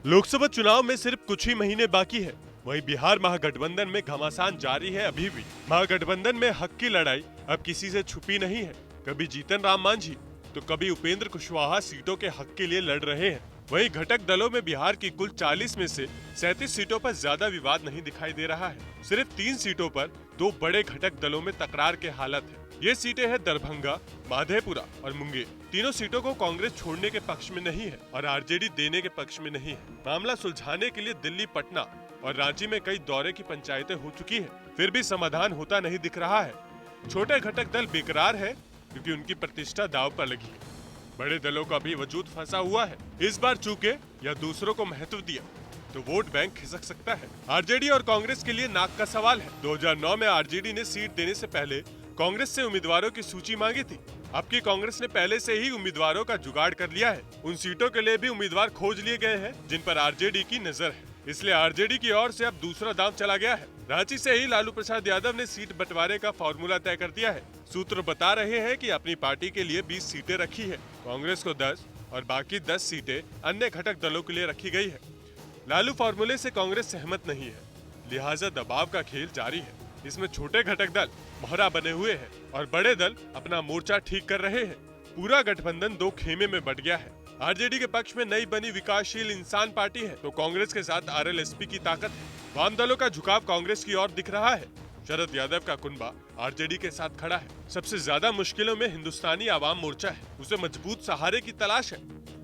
लोकसभा चुनाव में सिर्फ कुछ ही महीने बाकी है। वहीं बिहार महागठबंधन में घमासान जारी है। अभी भी महागठबंधन में हक की लड़ाई अब किसी से छुपी नहीं है। कभी जीतन राम मांझी तो कभी उपेंद्र कुशवाहा सीटों के हक के लिए लड़ रहे हैं। वहीं घटक दलों में बिहार की कुल 40 में से 37 सीटों पर ज्यादा विवाद नहीं दिखाई दे रहा है। सिर्फ 3 सीटों पर 2 बड़े घटक दलों में तकरार के हालत है। ये सीटें हैं दरभंगा, माधेपुरा और मुंगेर। तीनों सीटों को कांग्रेस छोड़ने के पक्ष में नहीं है और आरजेडी देने के पक्ष में नहीं है। मामला सुलझाने के लिए दिल्ली, पटना और रांची में कई दौरे की पंचायतें हो चुकी है, फिर भी समाधान होता नहीं दिख रहा है। छोटे घटक दल बेकरार है क्योंकि उनकी प्रतिष्ठा दांव पर लगी है। बड़े दलों का भी वजूद फंसा हुआ है। इस बार चूके या दूसरों को महत्व दिया तो वोट बैंक खिसक सकता है। आरजेडी और कांग्रेस के लिए नाक का सवाल है। 2009 में आरजेडी ने सीट देने से पहले कांग्रेस से उम्मीदवारों की सूची मांगी थी। अब की कांग्रेस ने पहले से ही उम्मीदवारों का जुगाड़ कर लिया है। उन सीटों के लिए भी उम्मीदवार खोज लिए गए हैं जिन पर आरजेडी की नजर है। इसलिए आरजेडी की ओर से अब दूसरा दांव चला गया है। रांची से ही लालू प्रसाद यादव ने सीट बंटवारे का फॉर्मूला तय कर दिया है। सूत्र बता रहे हैं कि अपनी पार्टी के लिए 20 सीटें रखी है, कांग्रेस को 10 और बाकी 10 सीटें अन्य घटक दलों के लिए रखी गई है। लालू फॉर्मूले से कांग्रेस सहमत नहीं है, लिहाजा दबाव का खेल जारी है। इसमें छोटे घटक दल मोहरा बने हुए हैं और बड़े दल अपना मोर्चा ठीक कर रहे हैं। पूरा गठबंधन 2 खेमे में बट गया है। आरजेडी के पक्ष में नई बनी विकासशील इंसान पार्टी है तो कांग्रेस के साथ आरएलएसपी की ताकत है। वाम दलों का झुकाव कांग्रेस की ओर दिख रहा है। शरद यादव का कुनबा आरजेडी के साथ खड़ा है। सबसे ज्यादा मुश्किलों में हिंदुस्तानी आवाम मोर्चा है, उसे मजबूत सहारे की तलाश है।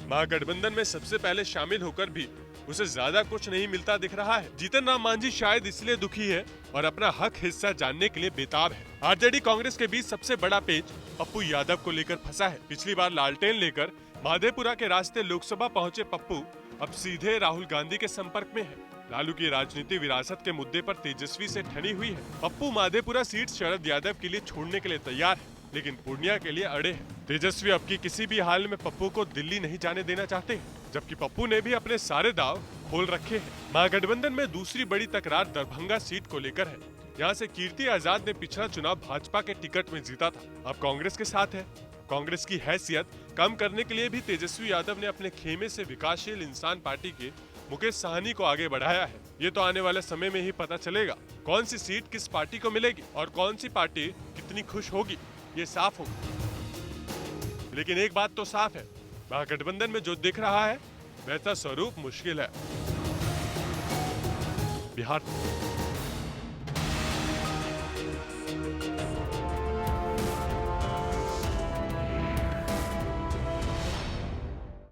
महागठबंधन में सबसे पहले शामिल होकर भी उसे ज्यादा कुछ नहीं मिलता दिख रहा है। जीतन राम मांझी शायद इसलिए दुखी है और अपना हक हिस्सा जानने के लिए बेताब है। आरजेडी कांग्रेस के बीच सबसे बड़ा पेच पप्पू यादव को लेकर फंसा है। पिछली बार लालटेन लेकर माधेपुरा के रास्ते लोकसभा पहुंचे पप्पू अब सीधे राहुल गांधी के संपर्क में है। लालू की राजनीति विरासत के मुद्दे पर तेजस्वी से ठनी हुई है। पप्पू माधेपुरा सीट शरद यादव के लिए छोड़ने के लिए तैयार है, लेकिन पूर्णिया के लिए अड़े हैं। तेजस्वी अब की किसी भी हाल में पप्पू को दिल्ली नहीं जाने देना चाहते, जबकि पप्पू ने भी अपने सारे दाव खोल रखे हैं। महागठबंधन में दूसरी बड़ी तकरार दरभंगा सीट को लेकर है। यहाँ से कीर्ति आजाद ने पिछला चुनाव भाजपा के टिकट में जीता था, अब कांग्रेस के साथ है। कांग्रेस की हैसियत कम करने के लिए भी तेजस्वी यादव ने अपने खेमे से विकासशील इंसान पार्टी के मुकेश साहनी को आगे बढ़ाया है। ये तो आने वाले समय में ही पता चलेगा कौन सी सीट किस पार्टी को मिलेगी और कौन सी पार्टी कितनी खुश होगी, ये साफ होगा। लेकिन एक बात तो साफ है, महागठबंधन में जो दिख रहा है वैसा स्वरूप मुश्किल है। बिहार